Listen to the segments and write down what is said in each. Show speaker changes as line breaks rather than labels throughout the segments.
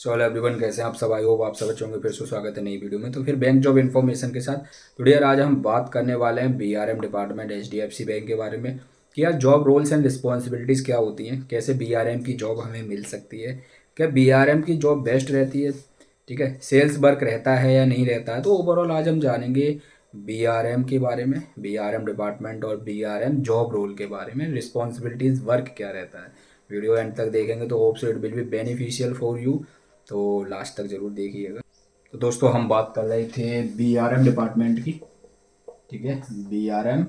So hello everyone, कैसे हैं आप सब। आई होप आप सब अच्छे होंगे। फिर से स्वागत है नई वीडियो में। तो फिर बैंक जॉब इन्फॉर्मेशन के साथ टुडे आज हम बात करने वाले हैं बीआरएम डिपार्टमेंट एचडीएफसी बैंक के बारे में कि यार जॉब रोल्स एंड रिस्पॉन्सिबिलिटीज़ क्या होती हैं, कैसे बीआरएम की जॉब हमें मिल सकती है, क्या बीआरएम की जॉब बेस्ट रहती है, ठीक है, सेल्स वर्क रहता है या नहीं रहता है। तो ओवरऑल आज हम जानेंगे बीआरएम के बारे में, बीआरएम डिपार्टमेंट और बीआरएम जॉब रोल के बारे में, रिस्पॉन्सिबिलिटीज़ वर्क क्या रहता है। वीडियो एंड तक देखेंगे तो hope so it will be beneficial for you, तो लास्ट तक ज़रूर देखिएगा। तो दोस्तों हम बात कर रहे थे बीआरएम डिपार्टमेंट की, ठीक है, बीआरएम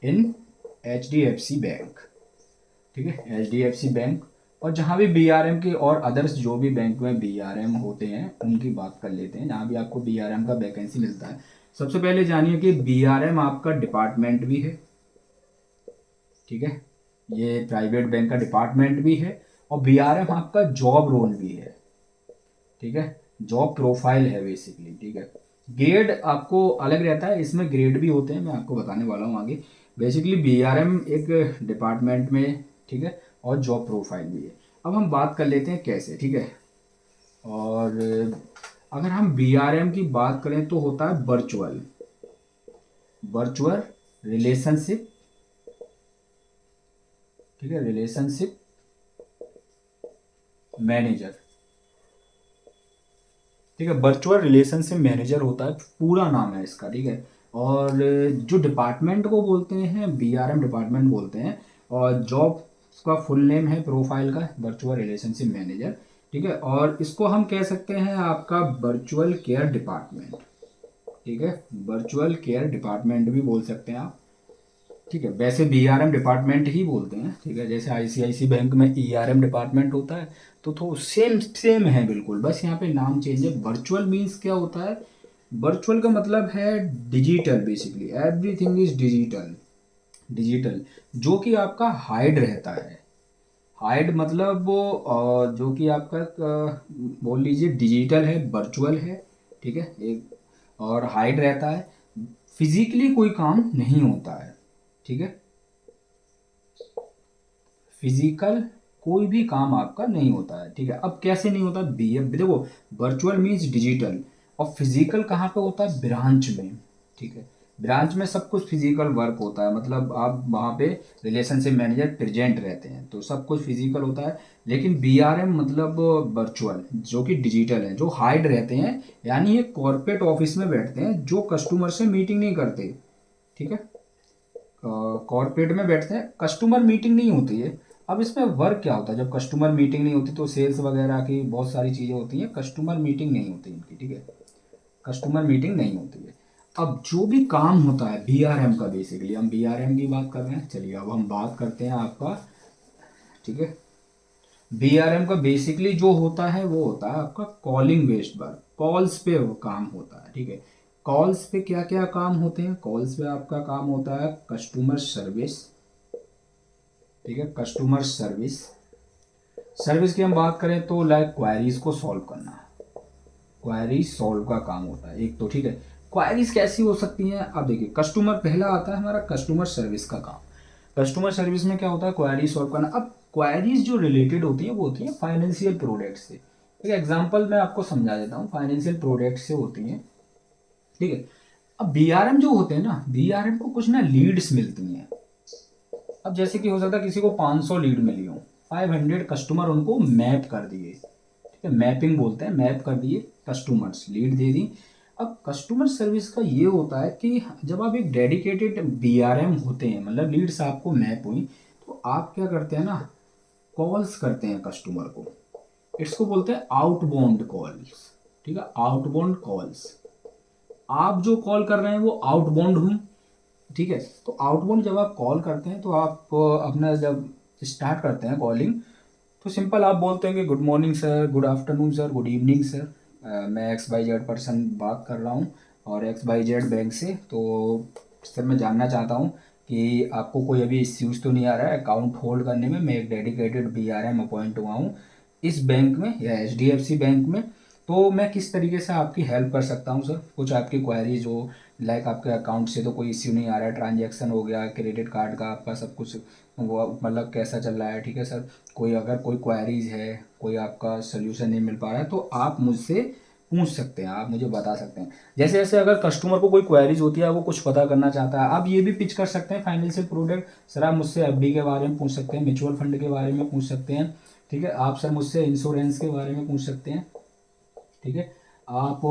इन एचडीएफसी बैंक, ठीक है, एचडीएफसी बैंक। और जहाँ भी बीआरएम के और अदर्स जो भी बैंक में बीआरएम होते हैं उनकी बात कर लेते हैं, जहाँ भी आपको बीआरएम का वैकेंसी मिलता है। सबसे पहले जानिए कि बीआरएम आपका डिपार्टमेंट भी है, ठीक है, ये प्राइवेट बैंक का डिपार्टमेंट भी है, और बीआरएम आपका जॉब रोल भी है, ठीक है, जॉब प्रोफाइल है बेसिकली, ठीक है। ग्रेड आपको अलग रहता है, इसमें ग्रेड भी होते हैं, मैं आपको बताने वाला हूँ आगे। बेसिकली बीआरएम एक डिपार्टमेंट में, ठीक है, और जॉब प्रोफाइल भी है। अब हम बात कर लेते हैं कैसे, ठीक है। और अगर हम बीआरएम की बात करें तो होता है वर्चुअल वर्चुअल रिलेशनशिप, ठीक है, रिलेशनशिप मैनेजर, ठीक है, वर्चुअल रिलेशनशिप मैनेजर होता है, पूरा नाम है इसका, ठीक है। और जो डिपार्टमेंट को बोलते हैं बीआरएम डिपार्टमेंट बोलते हैं, और जॉब का फुल नेम है प्रोफाइल का वर्चुअल रिलेशनशिप मैनेजर, ठीक है। और इसको हम कह सकते हैं आपका वर्चुअल केयर डिपार्टमेंट, ठीक है, वर्चुअल केयर डिपार्टमेंट भी बोल सकते हैं आप, ठीक है। वैसे बीआरएम डिपार्टमेंट ही बोलते हैं, ठीक है। जैसे आईसीआईसी बैंक में ईआरएम डिपार्टमेंट होता है, तो सेम सेम है बिल्कुल, बस यहाँ पे नाम चेंज है। वर्चुअल मीन्स क्या होता है, वर्चुअल का मतलब है digital, basically everything is digital, digital, जो कि आपका हाइड रहता है। हाइड मतलब वो जो कि आपका बोल लीजिए डिजिटल है, वर्चुअल है, ठीक है, एक और हाइड रहता है, फिजिकली कोई काम नहीं होता है, ठीक है, फिजिकल कोई भी काम आपका नहीं होता है, ठीक है। अब कैसे नहीं होता, बी एफ देखो, वर्चुअल मीन्स डिजिटल, और फिजिकल कहाँ पे होता है, ब्रांच में, ठीक है। ब्रांच में सब कुछ फिजिकल वर्क होता है, मतलब आप वहाँ पे रिलेशनशिप मैनेजर प्रेजेंट रहते हैं, तो सब कुछ फिजिकल होता है। लेकिन बीआरएम मतलब वर्चुअल, जो कि डिजिटल है, जो हाइड रहते हैं, यानी ये कॉर्पोरेट ऑफिस में बैठते हैं, जो कस्टमर से मीटिंग नहीं करते, ठीक है, कॉर्पोरेट में बैठते हैं, कस्टमर मीटिंग नहीं होती है। अब इसमें वर्क क्या होता है, जब कस्टमर मीटिंग नहीं होती तो सेल्स वगैरह की बहुत सारी चीज़ें होती हैं, कस्टमर मीटिंग नहीं होती इनकी, ठीक है, कस्टमर मीटिंग नहीं होती है। अब जो भी काम होता है बीआरएम का, बेसिकली हम बीआरएम की बात कर रहे हैं, चलिए अब हम बात करते हैं आपका, ठीक है। बीआरएम का बेसिकली जो होता है वो होता है आपका कॉलिंग बेस्ड वर्क, कॉल्स पे वो काम होता है, ठीक है। कॉल्स पे क्या क्या काम होते हैं, कॉल्स पे आपका काम होता है कस्टमर सर्विस, ठीक है, कस्टमर सर्विस। सर्विस की हम बात करें तो लाइक क्वायरीज को सॉल्व करना, क्वायरी सॉल्व का काम होता है एक तो, ठीक है। क्वायरीज कैसी हो सकती हैं, अब देखिए, कस्टमर पहला आता है हमारा कस्टमर सर्विस का काम। कस्टमर सर्विस में क्या होता है, क्वायरी सॉल्व करना। अब क्वायरीज जो रिलेटेड होती हैं वो होती हैं फाइनेंशियल प्रोडक्ट से, एक एग्जांपल मैं आपको समझा देता हूँ, फाइनेंशियल प्रोडक्ट से होती हैं, ठीक है। अब बीआरएम जो होते हैं ना, बीआरएम को कुछ ना लीड्स मिलती हैं। अब जैसे कि हो सकता है किसी को 500 लीड मिली हो, 500 कस्टमर उनको मैप कर दिए, ठीक है, मैपिंग बोलते हैं, मैप कर दिए कस्टमर्स, लीड दे दी। अब कस्टमर सर्विस का ये होता है कि जब आप एक डेडिकेटेड बीआरएम होते हैं, मतलब लीड्स आपको मैप हुई, तो आप क्या करते हैं ना, कॉल्स करते हैं कस्टमर को, इसको बोलते हैं आउटबाउंड कॉल्स, ठीक है, आउटबाउंड कॉल्स। आप जो कॉल कर रहे हैं वो आउटबाउंड हुई, ठीक है। तो आउटबाउंड जब आप कॉल करते हैं तो आप अपना जब स्टार्ट करते हैं कॉलिंग, तो सिंपल आप बोलते हैं कि good morning sir, good afternoon sir, good evening sir, मैं एक्स वाई जेड पर्सन बात कर रहा हूँ और एक्स वाई जेड बैंक से, तो सर मैं जानना चाहता हूँ कि आपको कोई अभी इश्यूज तो नहीं आ रहा है अकाउंट होल्ड करने में। मैं एक डेडिकेटेड बीआरएम अपॉइंट हुआ हूँ इस बैंक में या एचडीएफसी बैंक में, तो मैं किस तरीके से आपकी हेल्प कर सकता हूँ सर, कुछ आपकी क्वायरीज हो, लाइक आपके अकाउंट से तो कोई इश्यू नहीं आ रहा है, ट्रांजैक्शन हो गया, क्रेडिट कार्ड का आपका सब कुछ वो मतलब कैसा चल रहा है, ठीक है सर। कोई अगर कोई क्वेरीज है, कोई आपका सोल्यूशन नहीं मिल पा रहा है, तो आप मुझसे पूछ सकते हैं, आप मुझे बता सकते हैं। जैसे जैसे अगर कस्टमर को कोई क्वेरीज होती है, वो कुछ पता करना चाहता है, आप ये भी पिच कर सकते हैं फाइनेंशियल प्रोडक्ट। सर आप मुझसे एफडी के बारे में पूछ सकते हैं, म्यूचुअल फंड के बारे में पूछ सकते हैं, ठीक है। आप सर मुझसे इंश्योरेंस के बारे में पूछ सकते हैं, ठीक है। आप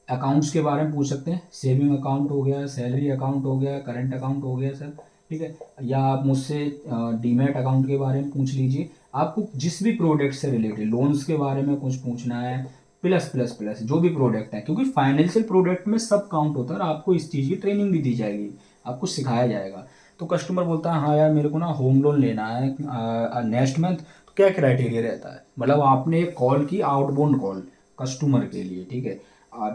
अकाउंट्स के बारे में पूछ सकते हैं, सेविंग अकाउंट हो गया, सैलरी अकाउंट हो गया, करंट अकाउंट हो गया सर, ठीक है। या आप मुझसे डीमैट अकाउंट के बारे में पूछ लीजिए। आपको जिस भी प्रोडक्ट से रिलेटेड, लोन्स के बारे में कुछ पूछना है, प्लस प्लस प्लस जो भी प्रोडक्ट है, क्योंकि फाइनेंशियल प्रोडक्ट में सब काउंट होता है और आपको इस चीज़ की ट्रेनिंग भी दी जाएगी, आपको सिखाया जाएगा। तो कस्टमर बोलता है हाँ यार मेरे को ना होम लोन लेना है नेक्स्ट मंथ, तो क्या क्राइटेरिया रहता है, मतलब आपने एक कॉल की, आउटबाउंड कॉल कस्टमर के लिए, ठीक है।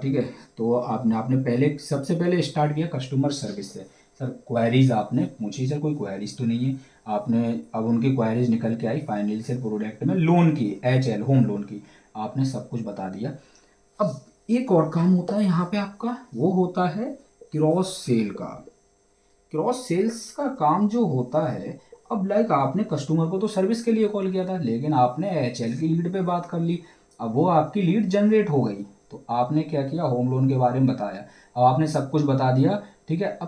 ठीक है। तो आपने आपने पहले सबसे पहले स्टार्ट किया कस्टमर सर्विस से। सर क्वेरीज आपने पूछी, सर कोई क्वेरीज तो नहीं है, आपने अब उनकी क्वेरीज निकल के आई फाइनेंशियल प्रोडक्ट में, लोन की, HL होम लोन की, आपने सब कुछ बता दिया। अब एक और काम होता है यहाँ पे आपका, वो होता है क्रॉस सेल का। क्रॉस सेल्स का काम जो होता है, अब लाइक आपने कस्टमर को तो सर्विस के लिए कॉल किया था, लेकिन आपने HL की लीड पे बात कर ली। अब वो आपकी लीड जनरेट हो गई, तो आपने क्या किया, होम लोन के बारे में बताया, अब आपने सब कुछ बता दिया, ठीक है।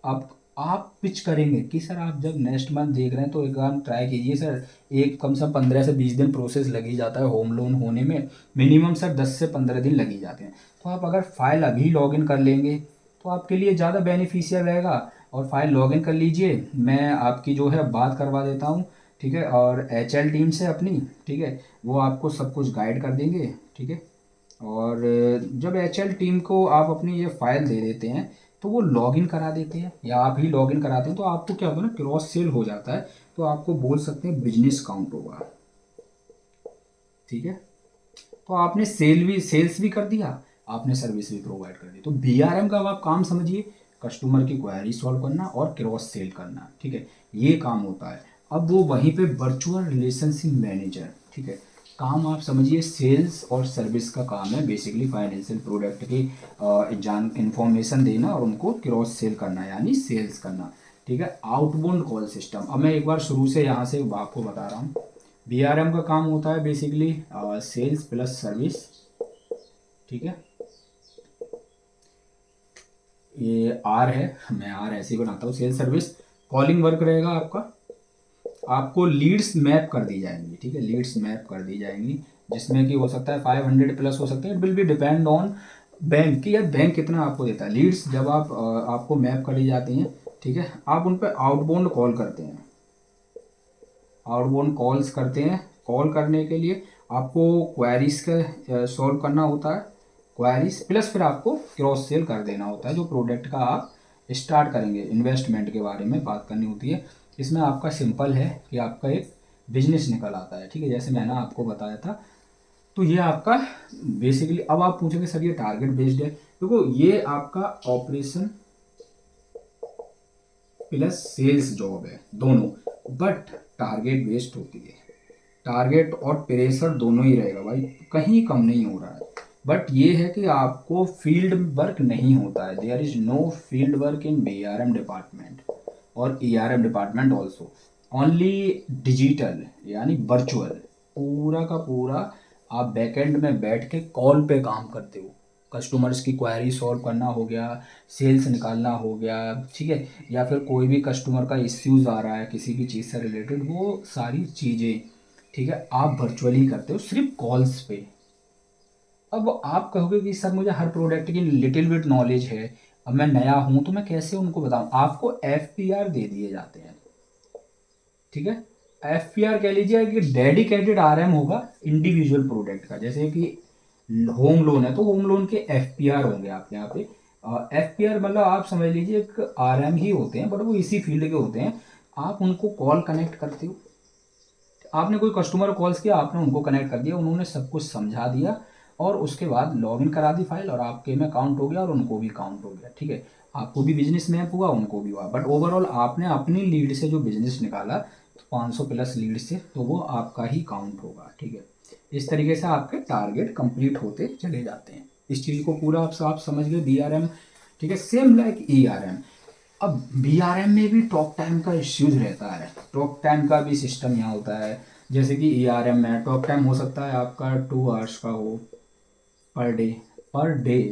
अब आप पिच करेंगे कि सर आप जब नेक्स्ट मंथ देख रहे हैं तो एक बार ट्राई कीजिए सर, एक कम से कम 15 से 20 दिन प्रोसेस लग ही जाता है होम लोन होने में, मिनिमम सर 10 से 15 दिन लग ही जाते हैं। तो आप अगर फाइल अभी लॉगिन कर लेंगे तो आपके लिए ज़्यादा बेनिफिशियल रहेगा। और फाइल लॉगिन कर लीजिए, मैं आपकी जो है बात करवा देता हूँ, ठीक है। और HL टीम से अपनी, ठीक है, वो आपको सब कुछ गाइड कर देंगे, ठीक है। और जब HL टीम को आप अपनी ये फाइल दे देते हैं, तो वो लॉगिन करा देते हैं या आप ही लॉगिन कराते हैं, तो आपको क्या होता है ना, क्रॉस सेल हो जाता है। तो आपको बोल सकते हैं बिजनेस काउंट होगा, ठीक है। तो आपने सेल्स भी कर दिया, आपने सर्विस भी प्रोवाइड कर दी। तो BRM का अब आप काम समझिए, कस्टमर की क्वेरी सॉल्व करना और क्रॉस सेल करना, ठीक है, ये काम होता है। अब वो वहीं पे वर्चुअल रिलेशनशिप मैनेजर, ठीक है, काम आप समझिए, सेल्स और सर्विस का काम है बेसिकली, फाइनेंशियल प्रोडक्ट की जान इन्फॉर्मेशन देना और उनको क्रॉस सेल करना, यानी सेल्स करना, ठीक है। आउटबाउंड कॉल सिस्टम, अब मैं एक बार शुरू से यहाँ से आपको बता रहा हूँ। BRM का काम होता है बेसिकली सेल्स प्लस सर्विस, ठीक है। ये आर है, मैं आर ऐसे ही बनाता हूँ, सेल्स सर्विस। कॉलिंग वर्क रहेगा आपका, आपको लीड्स मैप कर दी जाएंगी, ठीक है, लीड्स मैप कर दी जाएंगी, जिसमें कि हो सकता है 500 प्लस हो सकते हैं, it will be depend on bank की, या बैंक कितना आपको देता है लीड्स। जब आपको मैप कर दी जाती हैं, ठीक है, आप उन पर आउटबाउंड कॉल करते हैं, आउटबाउंड कॉल्स करते हैं। कॉल करने के लिए आपको क्वेरीज का सॉल्व करना होता है, क्वेरीज प्लस फिर आपको क्रॉस सेल कर देना होता है, जो प्रोडक्ट का आप स्टार्ट करेंगे, इन्वेस्टमेंट के बारे में बात करनी होती है। इसमें आपका सिंपल है कि आपका एक बिजनेस निकल आता है, ठीक है, जैसे मैंने आपको बताया था। तो ये आपका बेसिकली, अब आप पूछेंगे सर ये टारगेट बेस्ड है, देखो ये आपका ऑपरेशन प्लस सेल्स जॉब है दोनों, बट टारगेट बेस्ड होती है। टारगेट और प्रेशर दोनों ही रहेगा भाई, कहीं कम नहीं हो रहा है। बट ये है कि आपको फील्ड वर्क नहीं होता है, there is no field work in BRM department और ERM department also, only digital यानी वर्चुअल, पूरा का पूरा आप बैकएंड में बैठ के कॉल पे काम करते हो। कस्टमर्स की क्वायरी सॉल्व करना हो गया, सेल्स निकालना हो गया, ठीक है, या फिर कोई भी कस्टमर का इश्यूज आ रहा है किसी भी चीज़ से रिलेटेड, वो सारी चीज़ें, ठीक है, आप वर्चुअली करते हो सिर्फ कॉल्स पे। अब आप कहोगे कि सर मुझे हर प्रोडक्ट की लिटिल बिट नॉलेज है, अब मैं नया हूं तो मैं कैसे उनको बताऊं, आपको FPR दे दिए जाते हैं, ठीक है। FPR कह लीजिए कि डेडिकेटेड RM होगा इंडिविजुअल प्रोडक्ट का, जैसे कि होम लोन है तो होम लोन के FPR होंगे आपके यहाँ पे। FPR मतलब आप समझ लीजिए एक RM ही होते हैं, बट वो इसी फील्ड के होते हैं। आप उनको कॉल कनेक्ट करते हो, आपने कोई कस्टमर को कॉल्स किया, आपने उनको कनेक्ट कर दिया, उन्होंने सब कुछ समझा दिया, और उसके बाद लॉगिन करा दी फाइल, और आपके में काउंट हो गया और उनको भी काउंट हो गया, ठीक है। आपको भी बिजनेस मैप हुआ, उनको भी हुआ, बट ओवरऑल आपने अपनी लीड से जो बिजनेस निकाला, तो 500 प्लस लीड से, तो वो आपका ही काउंट होगा, ठीक है। इस तरीके से आपके टारगेट कंप्लीट होते चले जाते हैं। इस चीज़ को पूरा आप समझ गए BRM, ठीक है, सेम लाइक ERM। अब BRM में भी टॉक टाइम का इश्यूज रहता है, टॉक टाइम का भी सिस्टम यहाँ होता है। जैसे कि ERM में टॉक टाइम हो सकता है आपका 2 आवर्स का हो पर डे,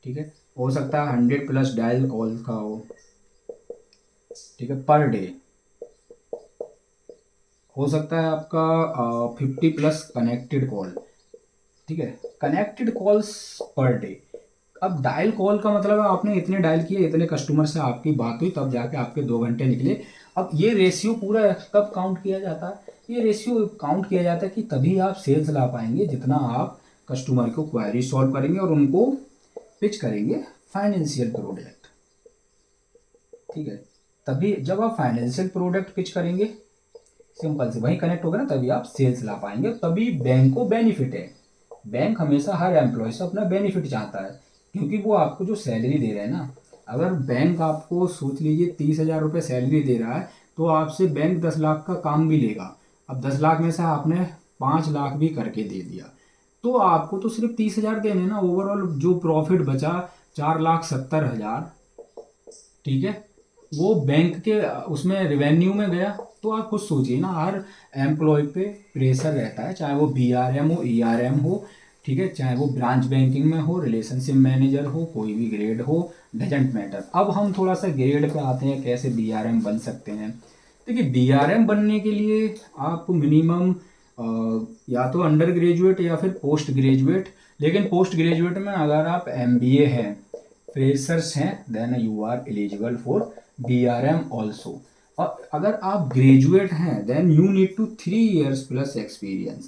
ठीक है। हो सकता है 100+ डायल कॉल का हो, ठीक है, पर डे। हो सकता है आपका 50+ कनेक्टेड कॉल, ठीक है, कनेक्टेड कॉल्स पर डे। अब डायल कॉल का मतलब है आपने इतने डायल किए, इतने कस्टमर से आपकी बात हुई, तब जाके आपके 2 घंटे निकले। अब ये रेशियो पूरा कब काउंट किया जाता है? ये रेशियो काउंट किया जाता है कि तभी आप सेल्स ला पाएंगे जितना आप कस्टमर को क्वायरी सॉल्व करेंगे और उनको पिच करेंगे फाइनेंशियल प्रोडक्ट, ठीक है। तभी जब आप फाइनेंशियल प्रोडक्ट पिच करेंगे, सिंपल से वहीं कनेक्ट होगा ना, तभी आप सेल्स ला पाएंगे, तभी बैंक को बेनिफिट है। बैंक हमेशा हर एम्प्लॉय से अपना बेनिफिट चाहता है, क्योंकि वो आपको जो सैलरी दे रहे हैं ना, अगर बैंक आपको सोच लीजिए 30,000 रुपये सैलरी दे रहा है, तो आपसे बैंक 10 लाख का काम भी लेगा। अब 10 लाख में से आपने 5 लाख भी करके दे दिया, तो आपको तो सिर्फ 30,000 देने ना, ओवरऑल जो प्रॉफिट बचा 4,70,000, ठीक है, वो बैंक के उसमें रेवेन्यू में गया। तो आप खुद सोचिए ना, हर एम्प्लॉय पे प्रेशर रहता है, चाहे वो BRM हो, ERM हो, ठीक है, चाहे वो ब्रांच बैंकिंग में हो, रिलेशनशिप मैनेजर हो, कोई भी ग्रेड हो, डजेंट मैटर। अब हम थोड़ा सा ग्रेड पे आते हैं, कैसे BRM बन सकते हैं। देखिए, BRM बनने के लिए आप मिनिमम या तो अंडर ग्रेजुएट या फिर पोस्ट ग्रेजुएट, लेकिन पोस्ट ग्रेजुएट में अगर आप MBA हैं, फ्रेशर्स हैं, then you are eligible for BRM also. और अगर आप ग्रेजुएट हैं, then you need to 3 years+ experience.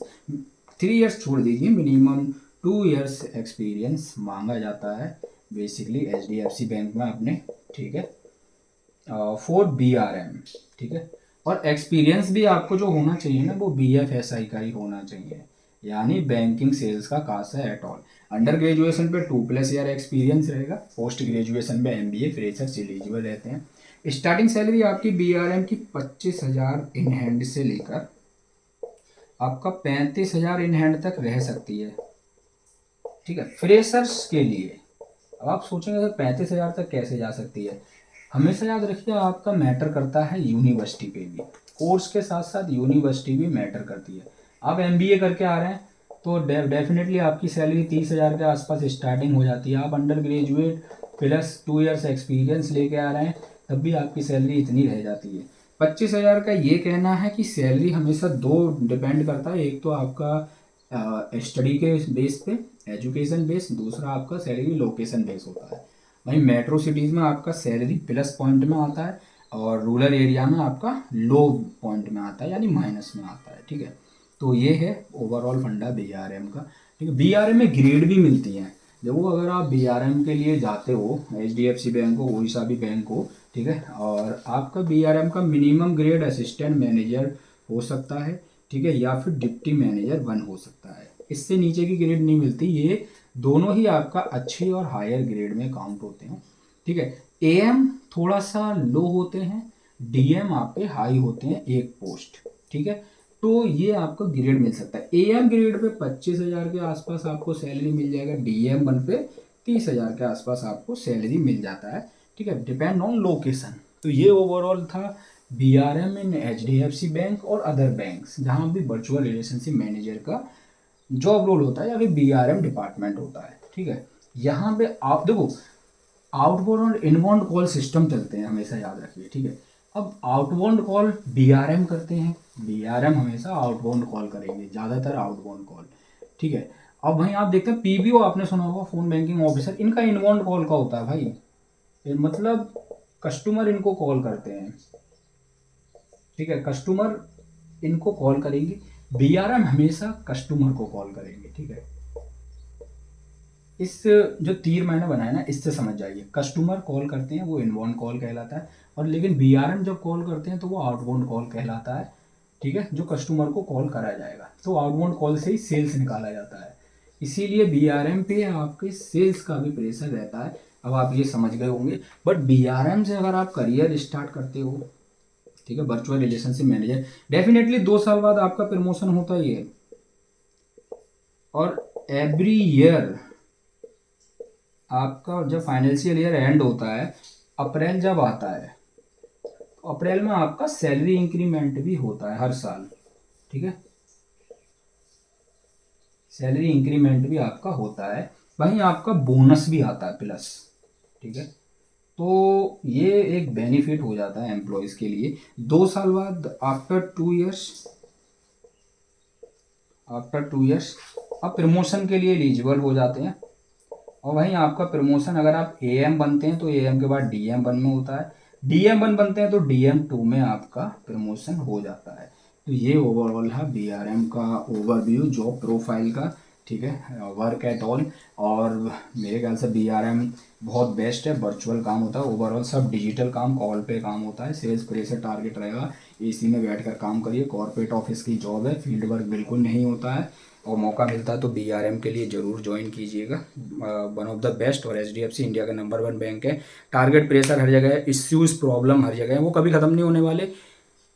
3 years छोड़ दीजिए, मिनिमम 2 years एक्सपीरियंस मांगा जाता है बेसिकली HDFC बैंक में अपने, ठीक है, फॉर BRM, ठीक है। और एक्सपीरियंस भी आपको जो होना चाहिए ना, वो BFSI का ही होना चाहिए, यानी बैंकिंग सेल्स का CASA at all. Under graduation पे 2+ ईयर एक्सपीरियंस रहेगा, पोस्ट ग्रेजुएशन पे MBA फ्रेशर्स एलिजिबल रहते हैं। स्टार्टिंग सैलरी आपकी BRM की 25,000 इन हैंड से लेकर आपका 35,000 इन हैंड तक रह सकती है, ठीक है, फ्रेशर्स के लिए। अब आप सोचेंगे सर 35,000 तक कैसे जा सकती है? हमेशा याद रखिए, आपका मैटर करता है यूनिवर्सिटी पे भी, कोर्स के साथ साथ यूनिवर्सिटी भी मैटर करती है। आप MBA करके आ रहे हैं तो डेफिनेटली आपकी सैलरी 30,000 के आसपास स्टार्टिंग हो जाती है। आप under graduate plus 2 years experience लेके आ रहे हैं, तब भी आपकी सैलरी इतनी रह जाती है। 25,000 का ये कहना है कि सैलरी हमेशा दो डिपेंड करता है, एक तो आपका स्टडी के बेस पे, एजुकेशन बेस, दूसरा आपका सैलरी लोकेशन बेस होता है। वहीं मेट्रो सिटीज़ में आपका सैलरी प्लस पॉइंट में आता है, और रूरल एरिया में आपका लो पॉइंट में आता है, यानी माइनस में आता है, ठीक है। तो ये है ओवरऑल फंडा BRM का, ठीक है। BRM में ग्रेड भी मिलती हैं। देखो, अगर आप BRM के लिए जाते हो, HDFC बैंक हो, कोई सा भी बैंक हो, ठीक है, और आपका BRM का मिनिमम ग्रेड असिस्टेंट मैनेजर हो सकता है, ठीक है, या फिर डिप्टी मैनेजर 1 हो सकता है। इससे नीचे की ग्रेड नहीं मिलती। ये दोनों ही आपका अच्छी और हायर ग्रेड में काउंट होते हैं, ठीक है। AM थोड़ा सा लो होते हैं, DM आपके हाई होते हैं, एक पोस्ट, ठीक है। तो ये आपको ग्रेड मिल सकता है। AM ग्रेड पे 25,000 के आसपास आपको सैलरी मिल जाएगा, DM 1 पे 30,000 के आसपास आपको सैलरी मिल जाता है, ठीक है, डिपेंड ऑन लोकेशन। तो ये ओवरऑल था BRM इन HDFC बैंक और अदर बैंक्स, जहाँ भी वर्चुअल रिलेशनशिप मैनेजर का जॉब रोल होता है या फिर BRM डिपार्टमेंट होता है, ठीक है। यहाँ पे आप देखो, आउटबाउंड और इनबाउंड कॉल सिस्टम चलते हैं, हमेशा याद रखिए, ठीक है। अब आउटबाउंड कॉल BRM करते हैं, BRM हमेशा आउटबाउंड कॉल करेंगे, ज़्यादातर आउटबाउंड कॉल, ठीक है। अब वहीं आप देखते हैं PBO, आपने सुना होगा, फोन बैंकिंग ऑफिसर, इनका इनबाउंड कॉल का होता है भाई। मतलब कस्टमर इनको कॉल करते हैं, ठीक है, कस्टमर इनको कॉल करेंगे। BRM हमेशा कस्टमर को कॉल करेंगे, ठीक है। इस जो तीर मैंने बनाया ना, इससे समझ जाइए, कस्टमर कॉल करते हैं वो इनबाउंड कॉल कहलाता है, और लेकिन BRM जब कॉल करते हैं तो वो आउटबाउंड कॉल कहलाता है, ठीक है, जो कस्टमर को कॉल करा जाएगा। तो आउटबाउंड कॉल से ही सेल्स निकाला जाता है, इसीलिए BRM पे आपके सेल्स का भी प्रेशर रहता है। अब आप ये समझ गए होंगे। बट BRM से अगर आप करियर स्टार्ट करते हो, ठीक है, वर्चुअल रिलेशनशिप मैनेजर, डेफिनेटली 2 साल बाद आपका प्रमोशन होता ही है, और एवरी ईयर आपका जब फाइनेंशियल ईयर एंड होता है, अप्रैल जब आता है, तो अप्रैल में आपका सैलरी इंक्रीमेंट भी होता है हर साल, ठीक है, सैलरी इंक्रीमेंट भी आपका होता है, वहीं आपका बोनस भी आता है प्लस, ठीक है। तो ये एक बेनिफिट हो जाता है एम्प्लॉयज़ के लिए। 2 साल बाद आफ्टर 2 इयर्स आप प्रमोशन के लिए एलिजिबल हो जाते हैं। और वहीं आपका प्रमोशन, अगर आप एएम बनते हैं तो एएम के बाद डीएम वन में होता है, डीएम वन बनते हैं तो डीएम टू में आपका प्रमोशन हो जाता है। तो ये ओवरऑल है बीआरएम का ओवरव्यू जॉब प्रोफाइल का, ठीक है, वर्क एट ऑल। और मेरे ख्याल से बीआरएम बहुत बेस्ट है, वर्चुअल काम होता है, ओवरऑल सब डिजिटल काम, कॉल पे काम होता है, सेल्स प्रेशर टारगेट रहेगा, एसी में बैठकर काम करिए, कॉर्पोरेट ऑफिस की जॉब है, फील्ड वर्क बिल्कुल नहीं होता है। और मौका मिलता है तो बीआरएम के लिए ज़रूर ज्वाइन कीजिएगा, वन ऑफ द बेस्ट। और एचडीएफसी इंडिया का नंबर 1 बैंक है। टारगेट प्रेशर हर जगह है, इश्यूज़ प्रॉब्लम हर जगह है, वो कभी ख़त्म नहीं होने वाले।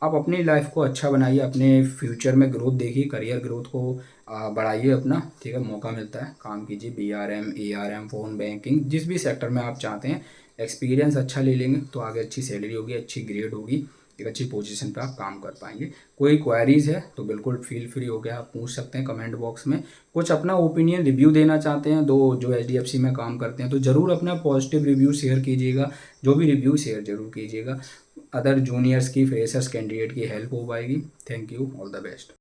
आप अपनी लाइफ को अच्छा बनाइए, अपने फ्यूचर में ग्रोथ देखिए, करियर ग्रोथ को बढ़ाइए अपना, ठीक है। मौका मिलता है काम कीजिए, बीआरएम, एआरएम, फ़ोन बैंकिंग, जिस भी सेक्टर में आप चाहते हैं, एक्सपीरियंस अच्छा ले लेंगे तो आगे अच्छी सैलरी होगी, अच्छी ग्रेड होगी, एक अच्छी पोजीशन पे आप काम कर पाएंगे। कोई क्वेरीज है तो बिल्कुल फील फ्री हो गया, आप पूछ सकते हैं कमेंट बॉक्स में। कुछ अपना ओपिनियन रिव्यू देना चाहते हैं दो जो एचडीएफसी में काम करते हैं तो ज़रूर अपना पॉजिटिव रिव्यू शेयर कीजिएगा, जो भी रिव्यू शेयर जरूर कीजिएगा। अदर जूनियर्स की, फ्रेशर्स कैंडिडेट की हेल्प हो पाएगी। Thank you, all the best.